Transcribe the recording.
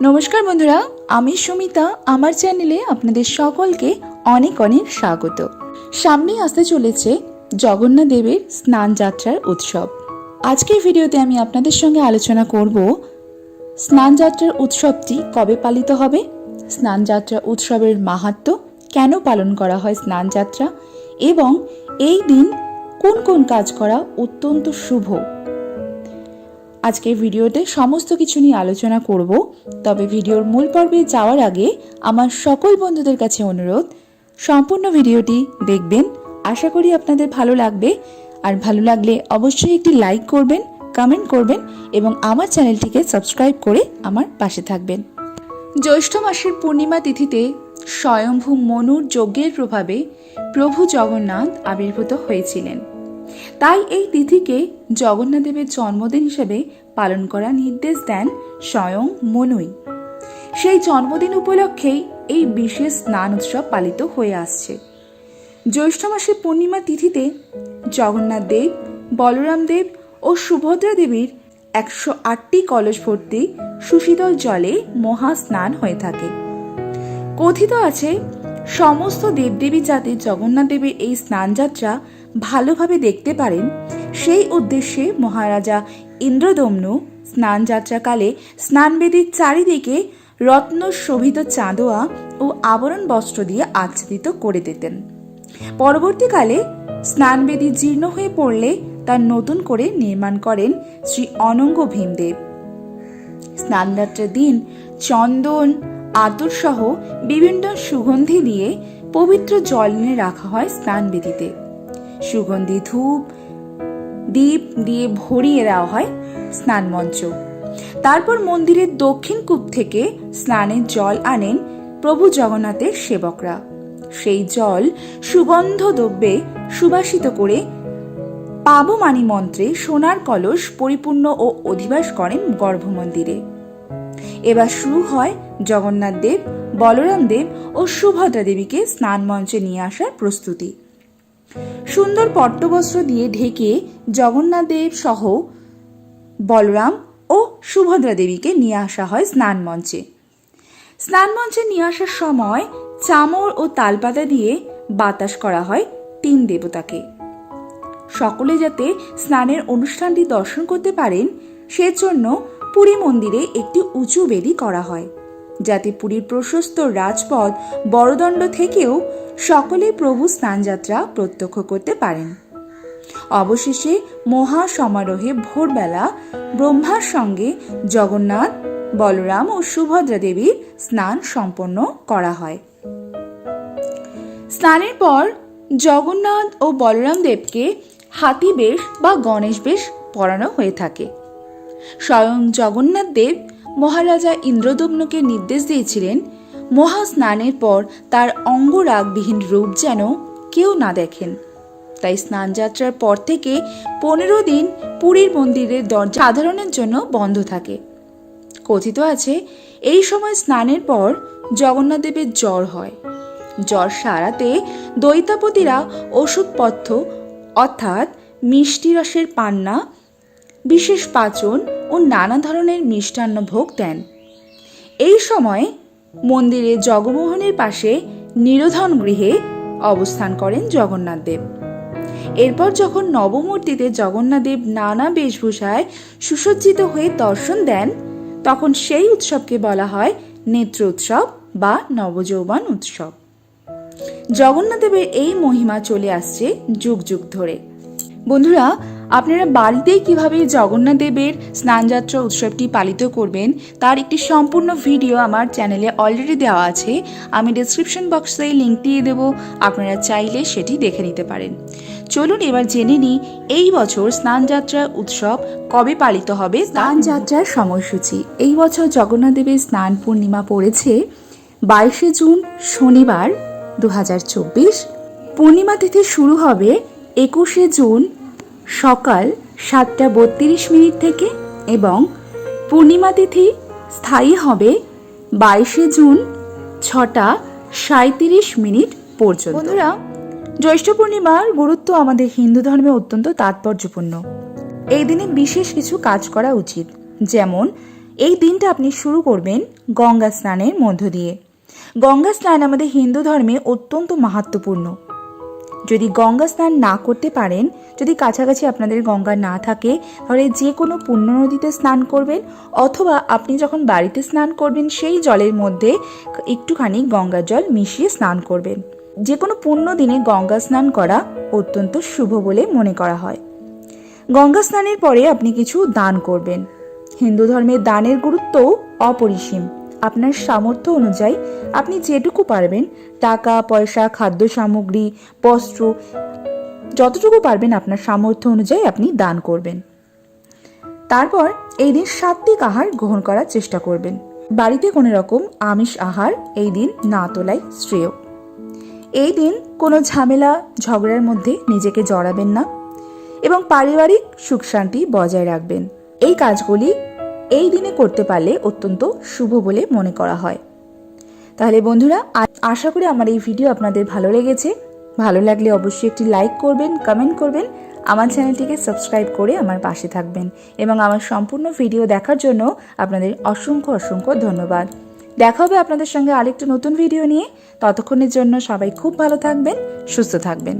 নমস্কার বন্ধুরা, আমি সুমিতা। আমার চ্যানেলে আপনাদের সকলকে অনেক অনেক স্বাগত। সামনেই আসতে চলেছে জগন্নাথ দেবের স্নান যাত্রার উৎসব। আজকের ভিডিওতে আমি আপনাদের সঙ্গে আলোচনা করব স্নান যাত্রার উৎসবটি কবে পালিত হবে, স্নান যাত্রা উৎসবের মাহাত্ম্য, কেন পালন করা হয় স্নান যাত্রা, এবং এই দিন কোন কোন কাজ করা অত্যন্ত শুভ। আজকের ভিডিওতে সমস্ত কিছু নিয়ে আলোচনা করব। তবে ভিডিওর মূল পর্বে যাওয়ার আগে আমার সকল বন্ধুদের কাছে অনুরোধ, সম্পূর্ণ ভিডিওটি দেখবেন। আশা করি আপনাদের ভালো লাগবে। আর ভালো লাগলে অবশ্যই একটি লাইক করবেন, কমেন্ট করবেন এবং আমার চ্যানেলটিকে সাবস্ক্রাইব করে আমার পাশে থাকবেন। জ্যৈষ্ঠ মাসের পূর্ণিমা তিথিতে স্বয়ম্ভু মনুর যজ্ঞের প্রভাবে প্রভু জগন্নাথ আবির্ভূত হয়েছিলেন। তাই এই তিথিকে জগন্নাথ দেবের জন্মদিন হিসেবে পালন করার নির্দেশ দেন স্বয়ং মনুই। সেই জন্মদিন উপলক্ষেই এই বিশেষ স্নান উৎসব পালিত হয়ে আসছে। জ্যৈষ্ঠ মাসের পূর্ণিমা তিথিতে জগন্নাথ দেব, বলরাম দেব ও সুভদ্রা দেবীর 108টি কলস ভর্তি সুশীতল জলে মহা স্নান হয়ে থাকে। কথিত আছে, সমস্ত দেবদেবী যাতে জগন্নাথ দেবের এই স্নানযাত্রা ভালোভাবে দেখতে পারেন, সেই উদ্দেশ্যে মহারাজা ইন্দ্রদম্নু স্নান যাত্রাকালে স্নানবেদীর চারিদিকে রত্ন শোভিত চাঁদোয়া ও আবরণ বস্ত্র দিয়ে আচ্ছাদিত করে দিতেন। পরবর্তীকালে স্নানবেদী জীর্ণ হয়ে পড়লে তার নতুন করে নির্মাণ করেন শ্রী অনঙ্গ ভীমদেব। স্নানযাত্রার দিন চন্দন, আতর সহ বিভিন্ন সুগন্ধি দিয়ে পবিত্র জল এনে রাখা হয় স্নানবেদীতে। সুগন্ধি ধূপ দীপ দিয়ে ভরিয়ে দেওয়া হয় স্নান মঞ্চ। তারপর মন্দিরের দক্ষিণ কূপ থেকে স্নানের জল আনেন প্রভু জগন্নাথের সেবকরা। সেই জল সুগন্ধ দ্রব্যে সুবাসিত করে পাবমানি মন্ত্রে সোনার কলস পরিপূর্ণ ও অধিবাস করেন গর্ভমন্দিরে। এবার শুরু হয় জগন্নাথ দেব, বলরাম দেব ও সুভদ্রা দেবীকে স্নান মঞ্চে নিয়ে আসার প্রস্তুতি। সুন্দর পট্টবস্ত্র দিয়ে ঢেকে জগন্নাথ দেব সহ বলরাম ও সুভদ্রা দেবীকে নিয়ে আসা হয় স্নান মঞ্চে। স্নান মঞ্চে নিয়ে আসার সময় চামর ও তালপাতা দিয়ে বাতাস করা হয় তিন দেবতাকে। সকলে যাতে স্নানের অনুষ্ঠানটি দর্শন করতে পারেন, সেজন্য পুরী মন্দিরে একটি উঁচু বেদি করা হয়, যাতে পুরীর প্রশস্ত রাজপথ বড়দণ্ড থেকেও সকলে প্রভু স্নানযাত্রা প্রত্যক্ষ করতে পারেন। অবশেষে মহা সমারোহে ভোরবেলা ব্রহ্মার সঙ্গে জগন্নাথ, বলরাম ও সুভদ্রা দেবীর স্নান সম্পন্ন করা হয়। স্নানের পর জগন্নাথ ও বলরাম দেবকে হাতি বেশ বা গণেশ বেশ পরানো হয়ে থাকে। স্বয়ং জগন্নাথ দেব মহারাজা ইন্দ্রদম্নুকে নির্দেশ দিয়েছিলেন, মহা স্নানের পর তার অঙ্গরাগবিহীন রূপ যেন কেউ না দেখেন। তাই স্নান যাত্রার পর থেকে 15 দিন পুরীর মন্দিরের দরজা সাধারণের জন্য বন্ধ থাকে। কথিত আছে, এই সময় স্নানের পর জগন্নাথ দেবের জ্বর হয়। জ্বর সারাতে দৈতাপতিরা ওষুধপথ্য অর্থাৎ মিষ্টি রসের পান্না, বিশেষ পাচন ও নানা ধরনের মিষ্টান্ন ভোগ দেন। এই সময় মন্দিরে জগমোহনের পাশে নিরোধন গৃহে অবস্থান করেন জগন্নাথ দেব। এরপর যখন নবমূর্তিতে জগন্নাথ দেব নানা বেশভূষায় সুসজ্জিত হয়ে দর্শন দেন, তখন সেই উৎসবকে বলা হয় নেত্র উৎসব বা নবযৌবন উৎসব। জগন্নাথ দেবের এই মহিমা চলে আসছে যুগ যুগ ধরে। বন্ধুরা, আপনারা বাড়িতেই কিভাবে জগন্নাথ দেবের স্নানযাত্রা উৎসবটি পালিত করবেন তার একটি সম্পূর্ণ ভিডিও আমার চ্যানেলে অলরেডি দেওয়া আছে। আমি ডেসক্রিপশন বক্সে লিঙ্ক দিয়ে দেবো, আপনারা চাইলে সেটি দেখে নিতে পারেন। চলুন এবার জেনে নিই এই বছর স্নানযাত্রা উৎসব কবে পালিত হবে। স্নানযাত্রার সময়সূচি। এই বছর জগন্নাথ দেবের স্নান পূর্ণিমা পড়েছে 22শে জুন শনিবার 2024। পূর্ণিমা তিথি শুরু হবে 21শে জুন সকাল 7:32 থেকে এবং পূর্ণিমা তিথি স্থায়ী হবে 22শে জুন 6:37 পর্যন্ত। বন্ধুরা, জ্যৈষ্ঠ পূর্ণিমার গুরুত্ব আমাদের হিন্দু ধর্মে অত্যন্ত তাৎপর্যপূর্ণ। এই দিনে বিশেষ কিছু কাজ করা উচিত, যেমন এই দিনটা আপনি শুরু করবেন গঙ্গা স্নানের মধ্য দিয়ে। গঙ্গা স্নান আমাদের হিন্দু ধর্মে অত্যন্ত মাহাত্ম্যপূর্ণ। যদি গঙ্গা স্নান না করতে পারেন, যদি কাছাকাছি আপনাদের গঙ্গা না থাকে, তাহলে যে কোনো পুণ্য নদীতে স্নান করবেন, অথবা আপনি যখন বাড়িতে স্নান করবেন সেই জলের মধ্যে একটুখানি গঙ্গার জল মিশিয়ে স্নান করবেন। যে কোনো পুণ্য দিনে গঙ্গা স্নান করা অত্যন্ত শুভ বলে মনে করা হয়। গঙ্গা স্নানের পরে আপনি কিছু দান করবেন। হিন্দু ধর্মে দানের গুরুত্বও অপরিসীম। আপনার সামর্থ্য অনুযায়ী আপনি যেটুকু পারবেন, টাকা পয়সা, খাদ্য সামগ্রী, বস্ত্র, যতটুকু পারবেন আপনার সামর্থ্য অনুযায়ী আপনি দান করবেন। তারপর এই দিন সাত্ত্বিক আহার গ্রহণ করার চেষ্টা করবেন। বাড়িতে কোনো রকম আমিষ আহার এই দিন না তোলাই শ্রেয়। এই দিন কোনো ঝামেলা ঝগড়ার মধ্যে নিজেকে জড়াবেন না এবং পারিবারিক সুখ শান্তি বজায় রাখবেন। এই কাজগুলি এই দিনে করতে পারলে অত্যন্ত শুভ বলে মনে করা হয়। তাহলে বন্ধুরা, আশা করি আমার এই ভিডিও আপনাদের ভালো লেগেছে। ভালো লাগলে অবশ্যই একটি লাইক করবেন, কমেন্ট করবেন, আমার চ্যানেলটিকে সাবস্ক্রাইব করে আমার পাশে থাকবেন এবং আমার সম্পূর্ণ ভিডিও দেখার জন্য আপনাদের অসংখ্য অসংখ্য ধন্যবাদ। দেখা হবে আপনাদের সঙ্গে আরেকটা নতুন ভিডিও নিয়ে। ততক্ষণের জন্য সবাই খুব ভালো থাকবেন, সুস্থ থাকবেন।